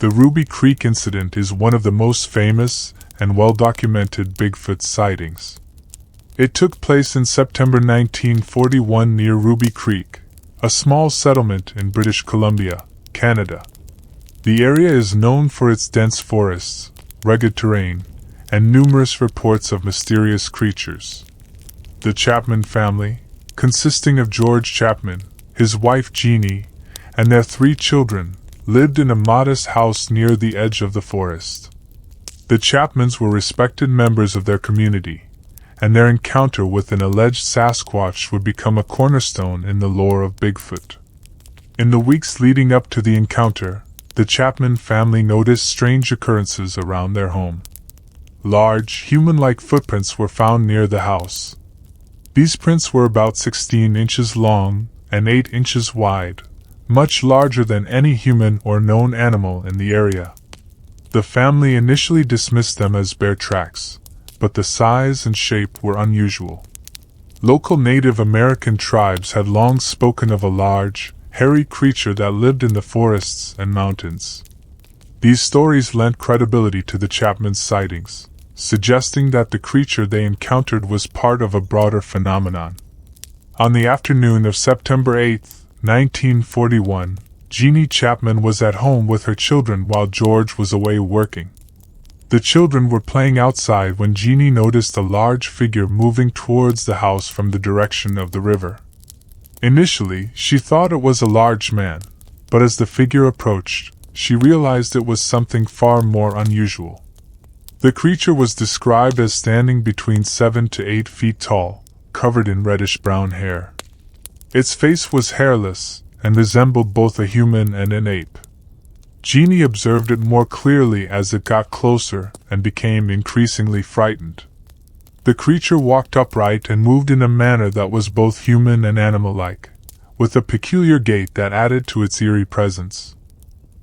The Ruby Creek incident is one of the most famous and well-documented Bigfoot sightings. It took place in September 1941 near Ruby Creek, a small settlement in British Columbia, Canada. The area is known for its dense forests, rugged terrain, and numerous reports of mysterious creatures. The Chapman family, consisting of George Chapman, his wife Jeannie, and their 3 children, lived in a modest house near the edge of the forest. The Chapmans were respected members of their community, and their encounter with an alleged Sasquatch would become a cornerstone in the lore of Bigfoot. In the weeks leading up to the encounter, the Chapman family noticed strange occurrences around their home. Large, human-like footprints were found near the house. These prints were about 16 inches long and 8 inches wide, much larger than any human or known animal in the area. The family initially dismissed them as bear tracks, but the size and shape were unusual. Local Native American tribes had long spoken of a large, hairy creature that lived in the forests and mountains. These stories lent credibility to the Chapman's sightings, suggesting that the creature they encountered was part of a broader phenomenon. On the afternoon of September 8, 1941, Jeannie Chapman was at home with her children while George was away working. The children were playing outside when Jeannie noticed a large figure moving towards the house from the direction of the river. Initially, she thought it was a large man, but as the figure approached, she realized it was something far more unusual. The creature was described as standing between 7 to 8 feet tall, covered in reddish-brown hair. Its face was hairless and resembled both a human and an ape. Jeannie observed it more clearly as it got closer and became increasingly frightened. The creature walked upright and moved in a manner that was both human and animal-like, with a peculiar gait that added to its eerie presence.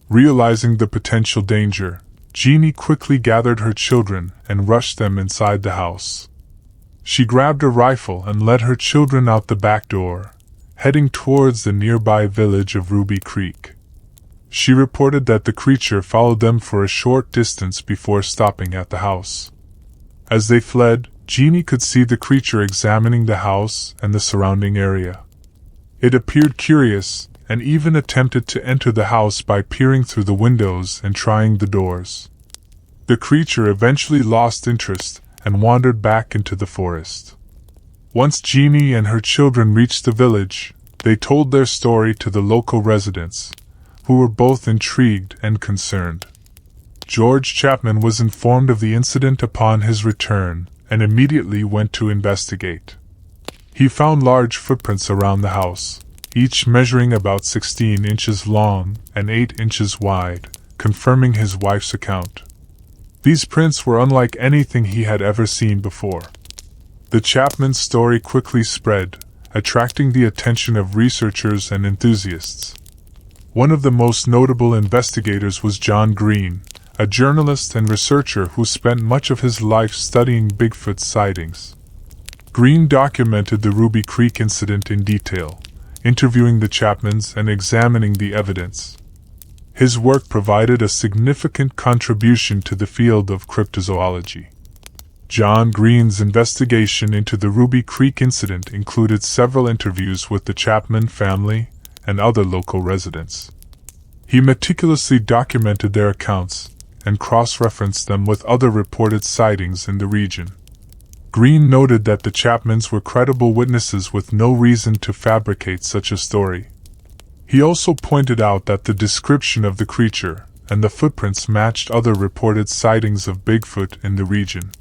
Realizing the potential danger, Jeannie quickly gathered her children and rushed them inside the house. She grabbed a rifle and led her children out the back door, heading towards the nearby village of Ruby Creek. She reported that the creature followed them for a short distance before stopping at the house. As they fled, Jeannie could see the creature examining the house and the surrounding area. It appeared curious, and even attempted to enter the house by peering through the windows and trying the doors. The creature eventually lost interest and wandered back into the forest. Once Jeannie and her children reached the village, they told their story to the local residents, who were both intrigued and concerned. George Chapman was informed of the incident upon his return and immediately went to investigate. He found large footprints around the house, each measuring about 16 inches long and 8 inches wide, confirming his wife's account. These prints were unlike anything he had ever seen before. The Chapman story quickly spread, attracting the attention of researchers and enthusiasts. One of the most notable investigators was John Green, a journalist and researcher who spent much of his life studying Bigfoot sightings. Green documented the Ruby Creek incident in detail, interviewing the Chapmans and examining the evidence. His work provided a significant contribution to the field of cryptozoology. John Green's investigation into the Ruby Creek incident included several interviews with the Chapman family and other local residents. He meticulously documented their accounts and cross-referenced them with other reported sightings in the region. Green noted that the Chapmans were credible witnesses with no reason to fabricate such a story. He also pointed out that the description of the creature and the footprints matched other reported sightings of Bigfoot in the region.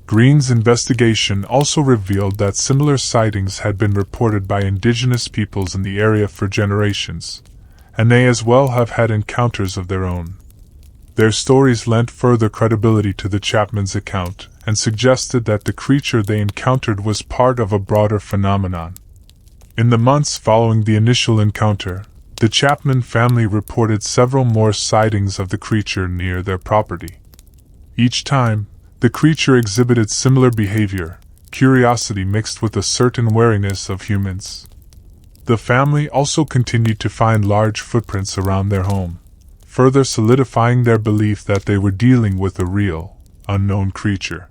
Green's investigation also revealed that similar sightings had been reported by indigenous peoples in the area for generations, and they as well have had encounters of their own. Their stories lent further credibility to the Chapman's account and suggested that the creature they encountered was part of a broader phenomenon. In the months following the initial encounter, the Chapman family reported several more sightings of the creature near their property. Each time, the creature exhibited similar behavior, curiosity mixed with a certain wariness of humans. The family also continued to find large footprints around their home, further solidifying their belief that they were dealing with a real, unknown creature.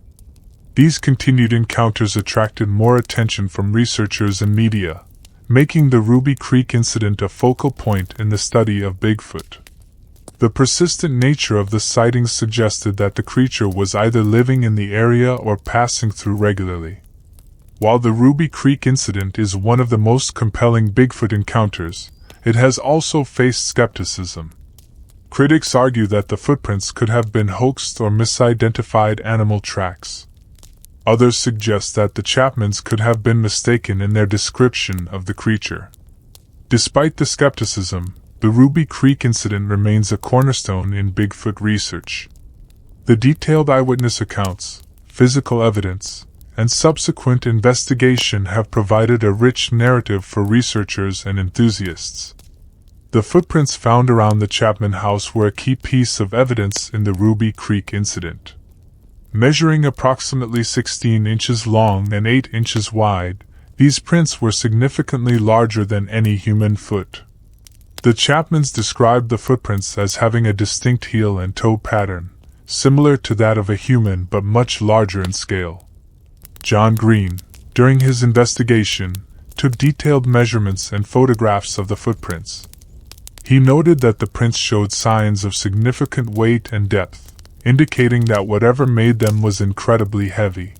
These continued encounters attracted more attention from researchers and media, making the Ruby Creek incident a focal point in the study of Bigfoot. The persistent nature of the sightings suggested that the creature was either living in the area or passing through regularly. While the Ruby Creek incident is one of the most compelling Bigfoot encounters, it has also faced skepticism. Critics argue that the footprints could have been hoaxed or misidentified animal tracks. Others suggest that the Chapmans could have been mistaken in their description of the creature. Despite the skepticism, the Ruby Creek incident remains a cornerstone in Bigfoot research. The detailed eyewitness accounts, physical evidence, and subsequent investigation have provided a rich narrative for researchers and enthusiasts. The footprints found around the Chapman house were a key piece of evidence in the Ruby Creek incident. Measuring approximately 16 inches long and 8 inches wide, these prints were significantly larger than any human foot. The Chapmans described the footprints as having a distinct heel and toe pattern, similar to that of a human but much larger in scale. John Green, during his investigation, took detailed measurements and photographs of the footprints. He noted that the prints showed signs of significant weight and depth, indicating that whatever made them was incredibly heavy.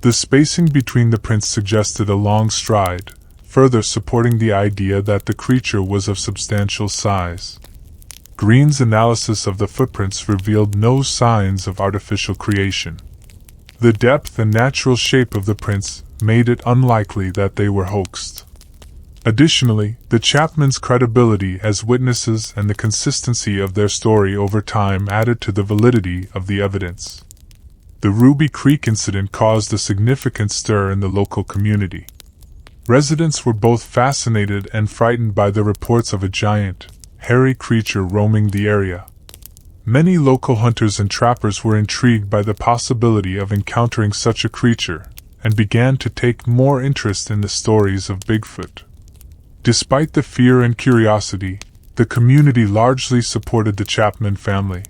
The spacing between the prints suggested a long stride, further supporting the idea that the creature was of substantial size. Green's analysis of the footprints revealed no signs of artificial creation. The depth and natural shape of the prints made it unlikely that they were hoaxed. Additionally, the Chapmans' credibility as witnesses and the consistency of their story over time added to the validity of the evidence. The Ruby Creek incident caused a significant stir in the local community. Residents were both fascinated and frightened by the reports of a giant, hairy creature roaming the area. Many local hunters and trappers were intrigued by the possibility of encountering such a creature, and began to take more interest in the stories of Bigfoot. Despite the fear and curiosity, the community largely supported the Chapman family.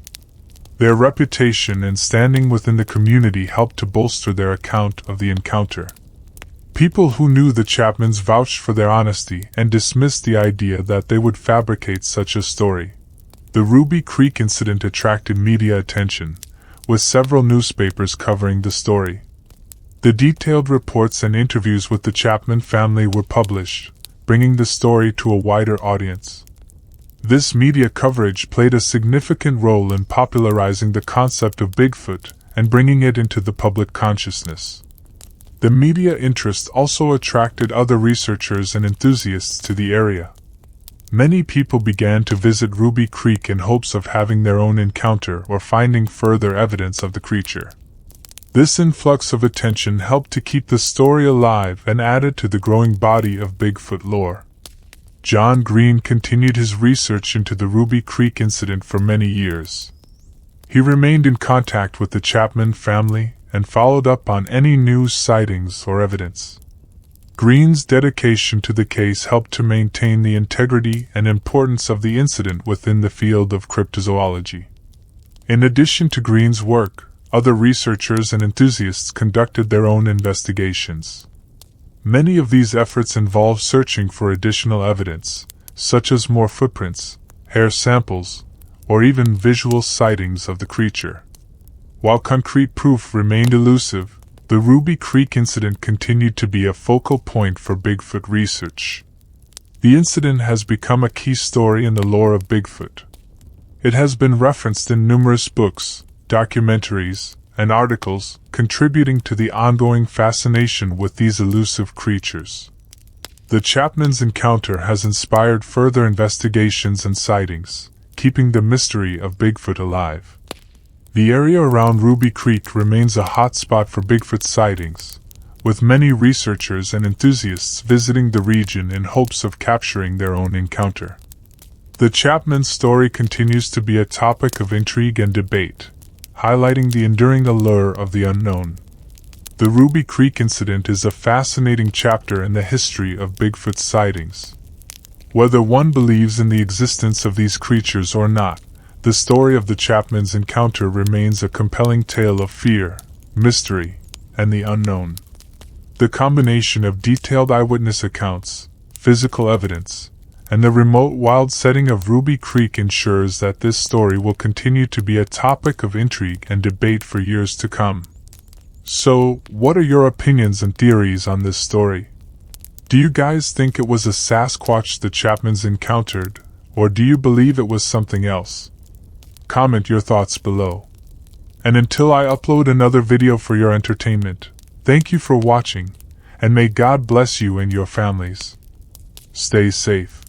Their reputation and standing within the community helped to bolster their account of the encounter. People who knew the Chapmans vouched for their honesty and dismissed the idea that they would fabricate such a story. The Ruby Creek incident attracted media attention, with several newspapers covering the story. The detailed reports and interviews with the Chapman family were published, bringing the story to a wider audience. This media coverage played a significant role in popularizing the concept of Bigfoot and bringing it into the public consciousness. The media interest also attracted other researchers and enthusiasts to the area. Many people began to visit Ruby Creek in hopes of having their own encounter or finding further evidence of the creature. This influx of attention helped to keep the story alive and added to the growing body of Bigfoot lore. John Green continued his research into the Ruby Creek incident for many years. He remained in contact with the Chapman family and followed up on any new sightings or evidence. Green's dedication to the case helped to maintain the integrity and importance of the incident within the field of cryptozoology. In addition to Green's work, other researchers and enthusiasts conducted their own investigations. Many of these efforts involved searching for additional evidence, such as more footprints, hair samples, or even visual sightings of the creature. While concrete proof remained elusive, the Ruby Creek incident continued to be a focal point for Bigfoot research. The incident has become a key story in the lore of Bigfoot. It has been referenced in numerous books, documentaries, and articles, contributing to the ongoing fascination with these elusive creatures. The Chapman's encounter has inspired further investigations and sightings, keeping the mystery of Bigfoot alive. The area around Ruby Creek remains a hotspot for Bigfoot sightings, with many researchers and enthusiasts visiting the region in hopes of capturing their own encounter. The Chapman story continues to be a topic of intrigue and debate, highlighting the enduring allure of the unknown. The Ruby Creek incident is a fascinating chapter in the history of Bigfoot sightings. Whether one believes in the existence of these creatures or not, the story of the Chapman's encounter remains a compelling tale of fear, mystery, and the unknown. The combination of detailed eyewitness accounts, physical evidence, and the remote wild setting of Ruby Creek ensures that this story will continue to be a topic of intrigue and debate for years to come. So, what are your opinions and theories on this story? Do you guys think it was a Sasquatch the Chapmans encountered, or do you believe it was something else? Comment your thoughts below. And until I upload another video for your entertainment, thank you for watching, and may God bless you and your families. Stay safe.